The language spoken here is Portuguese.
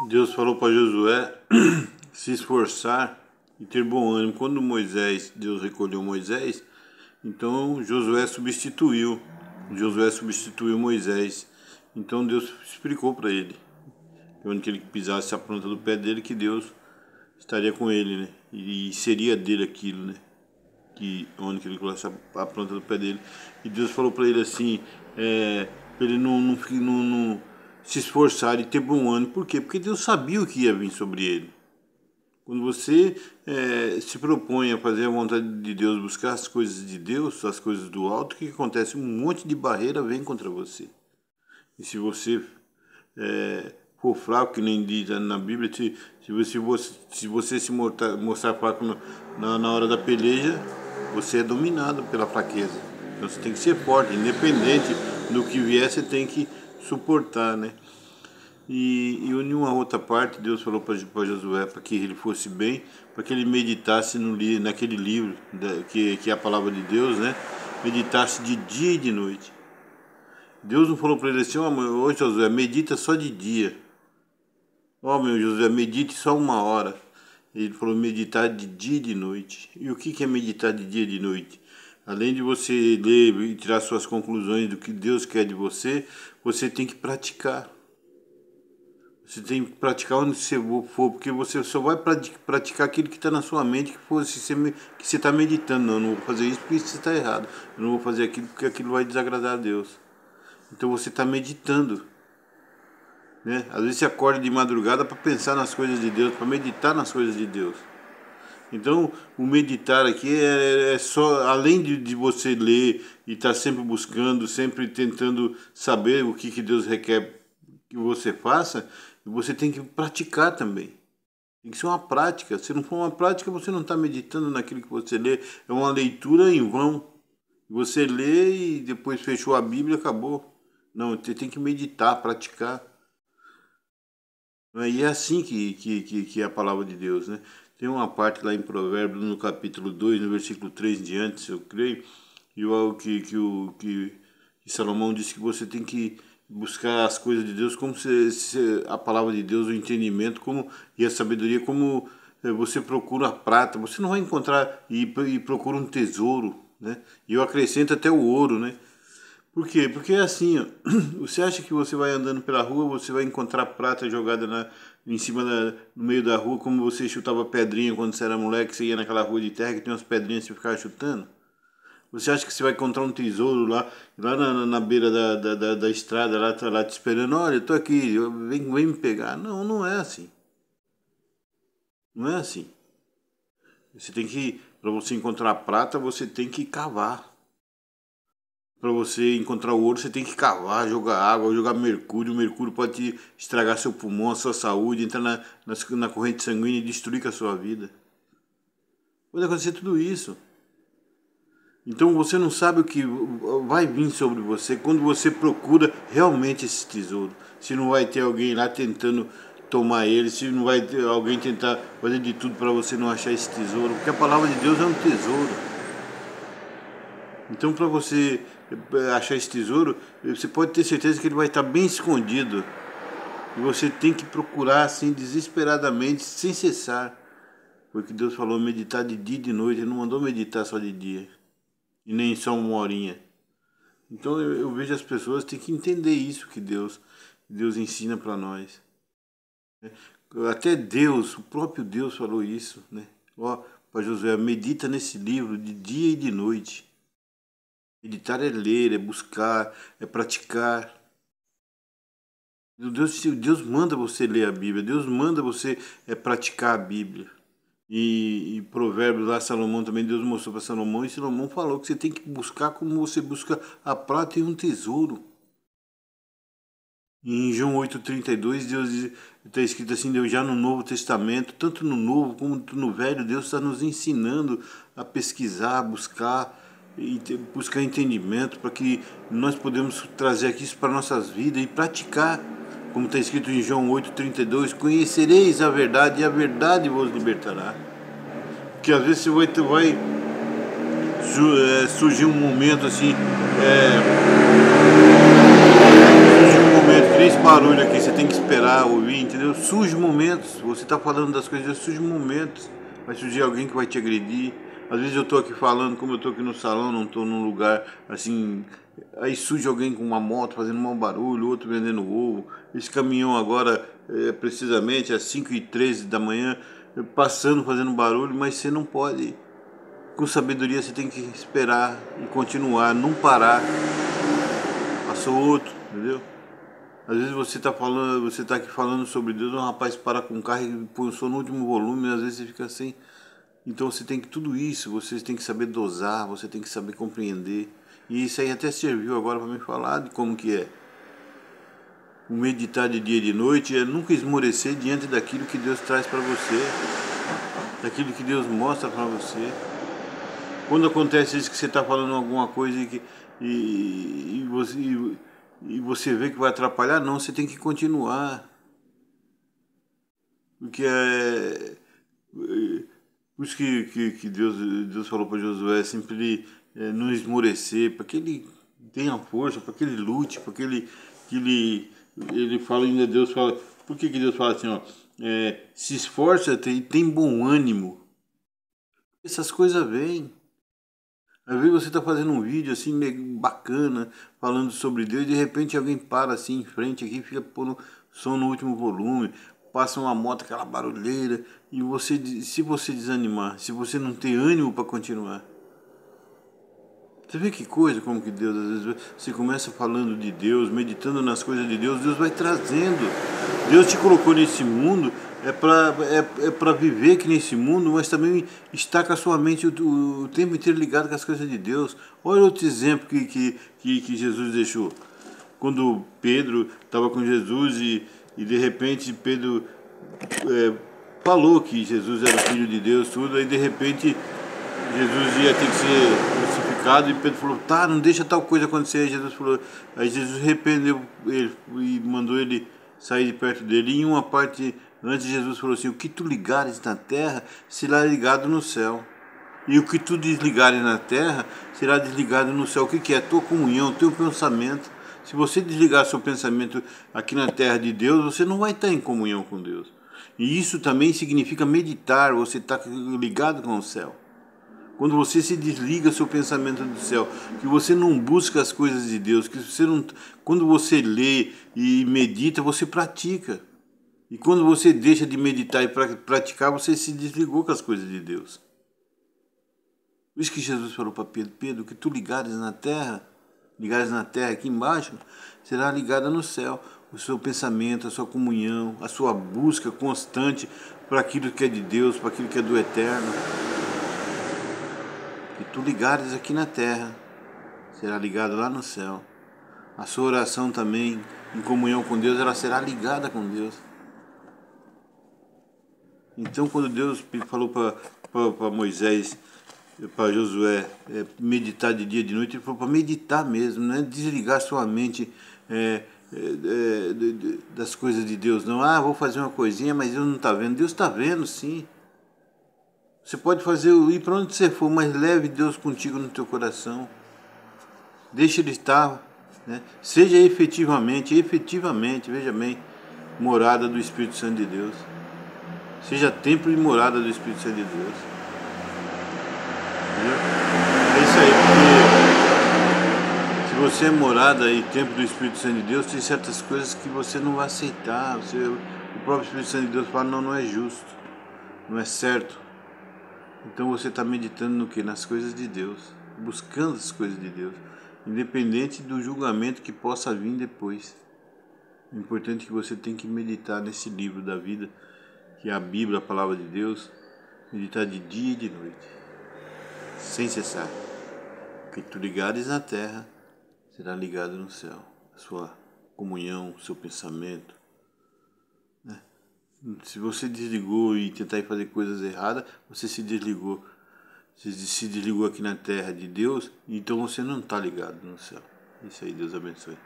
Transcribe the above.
Deus falou para Josué se esforçar e ter bom ânimo. Quando Deus recolheu Moisés, então Josué substituiu Moisés. Então Deus explicou para ele que onde que ele pisasse a planta do pé dele, que Deus estaria com ele, né? E seria dele aquilo, né? Que onde que ele colocasse a planta do pé dele. E Deus falou para ele assim, para ele não se esforçar e ter bom ânimo. Por quê? Porque Deus sabia o que ia vir sobre ele. Quando você se propõe a fazer a vontade de Deus, buscar as coisas de Deus, as coisas do alto, o que acontece? Um monte de barreira vem contra você. E se você for fraco, que nem diz na Bíblia, se você se mostrar fraco na hora da peleja, você é dominado pela fraqueza. Então você tem que ser forte, independente do que vier, você tem que suportar, né? E em uma outra parte, Deus falou para Josué para que ele fosse bem, para que ele meditasse naquele livro, que é a palavra de Deus, né? Meditasse de dia e de noite. Deus não falou para ele assim, ô Josué, medita só de dia. Meu Josué, medite só 1 hora. Ele falou meditar de dia e de noite. E o que é meditar de dia e de noite? Além de você ler e tirar suas conclusões do que Deus quer de você, você tem que praticar. Você tem que praticar onde você for, porque você só vai praticar aquilo que está na sua mente, que você está meditando. Não vou fazer isso porque isso está errado. Eu não vou fazer aquilo porque aquilo vai desagradar a Deus. Então você está meditando, né? Às vezes você acorda de madrugada para pensar nas coisas de Deus, para meditar nas coisas de Deus. Então o meditar aqui é só, além de você ler e estar sempre buscando, sempre tentando saber o que Deus requer que você faça, você tem que praticar também. Tem que ser uma prática. Se não for uma prática, você não está meditando naquilo que você lê. É uma leitura em vão. Você lê e depois fechou a Bíblia e acabou. Não, você tem que meditar, praticar. E é assim que é a palavra de Deus, né? Tem uma parte lá em Provérbios, no capítulo 2, no versículo 3 em diante, eu creio, que Salomão disse que você tem que buscar as coisas de Deus como se a palavra de Deus, o entendimento e a sabedoria, como você procura a prata. Você não vai encontrar e procura um tesouro, né? E eu acrescento até o ouro, né? Por quê? Porque é assim, ó, você acha que você vai andando pela rua, você vai encontrar prata jogada em cima no meio da rua, como você chutava pedrinha quando você era moleque, você ia naquela rua de terra que tem umas pedrinhas que você ficava chutando? Você acha que você vai encontrar um tesouro lá na beira da estrada, lá, tá lá te esperando, olha, eu tô aqui, vem me pegar. Não, não é assim. Não é assim. Para você encontrar prata, você tem que cavar. Para você encontrar o ouro, você tem que cavar, jogar água, jogar mercúrio. O mercúrio pode estragar seu pulmão, a sua saúde, entrar na corrente sanguínea e destruir com a sua vida. Pode acontecer tudo isso. Então você não sabe o que vai vir sobre você quando você procura realmente esse tesouro. Se não vai ter alguém lá tentando tomar ele, se não vai ter alguém tentar fazer de tudo para você não achar esse tesouro, porque a palavra de Deus é um tesouro. Então para você achar esse tesouro, você pode ter certeza que ele vai estar bem escondido. E você tem que procurar assim desesperadamente, sem cessar. Porque Deus falou meditar de dia e de noite, Ele não mandou meditar só de dia. E nem só 1 horinha. Então eu vejo as pessoas têm que entender isso que Deus ensina para nós. Até Deus, o próprio Deus falou isso, né? Para Josué, medita nesse livro de dia e de noite. Meditar é ler, é buscar, é praticar. Deus manda você ler a Bíblia, Deus manda você praticar a Bíblia. E Provérbios lá, Salomão também, Deus mostrou para Salomão, e Salomão falou que você tem que buscar como você busca a prata e um tesouro. E em João 8,32, Deus está escrito assim, Deus já no Novo Testamento, tanto no Novo como no Velho, Deus está nos ensinando a pesquisar, a buscar entendimento, para que nós podemos trazer aqui isso para nossas vidas e praticar. Como está escrito em João 8,32, conhecereis a verdade e a verdade vos libertará. Porque às vezes vai surgir um momento assim, surgir um momento, que nem esse barulho aqui, você tem que esperar ouvir, entendeu? Surge momentos, você tá falando das coisas de Deus, surge momentos. Vai surgir alguém que vai te agredir. Às vezes eu tô aqui falando, como eu tô aqui no salão, não tô num lugar assim. Aí surge alguém com uma moto fazendo mau barulho, outro vendendo ovo. Esse caminhão agora, precisamente às 5h13 da manhã, passando, fazendo barulho, mas você não pode. Com sabedoria você tem que esperar e continuar, não parar. Passou outro, entendeu? Às vezes você tá falando, você tá aqui falando sobre Deus, um rapaz para com o carro e põe o som no último volume, às vezes você fica assim. Então você tem que tudo isso, você tem que saber dosar, você tem que saber compreender. E isso aí até serviu agora para me falar de como que é. O meditar de dia e de noite é nunca esmorecer diante daquilo que Deus traz para você, daquilo que Deus mostra para você. Quando acontece isso que você está falando alguma coisa e você vê que vai atrapalhar, não, você tem que continuar. Porque por isso que Deus falou para Josué sempre não esmorecer, para que ele tenha força, para que ele lute, para ele fala ainda, Deus fala, por que Deus fala assim, ó, se esforça e tem bom ânimo. Essas coisas vêm. Às vezes você está fazendo um vídeo assim meio bacana, falando sobre Deus, e de repente alguém para assim em frente aqui, fica pondo som no último volume, passa uma moto, aquela barulheira, e você, se você desanimar, se você não ter ânimo para continuar, você vê que coisa, como que Deus, às vezes você começa falando de Deus, meditando nas coisas de Deus, Deus vai trazendo. Deus te colocou nesse mundo para viver aqui nesse mundo, mas também estar com a sua mente o tempo inteiro ligado com as coisas de Deus. Olha outro exemplo que Jesus deixou. Quando Pedro estava com Jesus e de repente Pedro falou que Jesus era o Filho de Deus, tudo, aí de repente Jesus ia ter que ser crucificado e Pedro falou, tá, não deixa tal coisa acontecer. Aí Jesus repreendeu ele e mandou ele sair de perto dele. E em uma parte, antes Jesus falou assim, o que tu ligares na terra será ligado no céu. E o que tu desligares na terra será desligado no céu. O que é? A tua comunhão, o teu pensamento. Se você desligar seu pensamento aqui na terra de Deus, você não vai estar em comunhão com Deus. E isso também significa meditar, você está ligado com o céu. Quando você se desliga seu pensamento do céu, que você não busca as coisas de Deus, que você não, quando você lê e medita, você pratica. E quando você deixa de meditar e praticar, você se desligou com as coisas de Deus. Por isso que Jesus falou para Pedro, Pedro, que tu ligares na terra aqui embaixo, será ligada no céu. O seu pensamento, a sua comunhão, a sua busca constante para aquilo que é de Deus, para aquilo que é do eterno. Que tu ligares aqui na terra, será ligado lá no céu. A sua oração também, em comunhão com Deus, ela será ligada com Deus. Então, quando Deus falou para Moisés, para Josué, meditar de dia e de noite, ele falou para meditar mesmo, não é desligar sua mente das coisas de Deus, não. Ah, vou fazer uma coisinha, mas Deus não está vendo. Deus está vendo, sim. Você pode ir para onde você for, mas leve Deus contigo no teu coração. Deixa Ele estar, né? Seja efetivamente, veja bem, morada do Espírito Santo de Deus. Seja templo e morada do Espírito Santo de Deus. Entendeu? É isso aí, porque se você é morada e templo do Espírito Santo de Deus, tem certas coisas que você não vai aceitar. O próprio Espírito Santo de Deus fala, não, não é justo, não é certo. Então você está meditando no que? Nas coisas de Deus, buscando as coisas de Deus, independente do julgamento que possa vir depois. O importante é que você tem que meditar nesse livro da vida, que é a Bíblia, a palavra de Deus, meditar de dia e de noite, sem cessar. O que tu ligares na terra, será ligado no céu. A sua comunhão, o seu pensamento. Se você desligou e tentar fazer coisas erradas, você se desligou. Você se desligou aqui na terra de Deus, então você não está ligado no céu. Isso aí, Deus abençoe.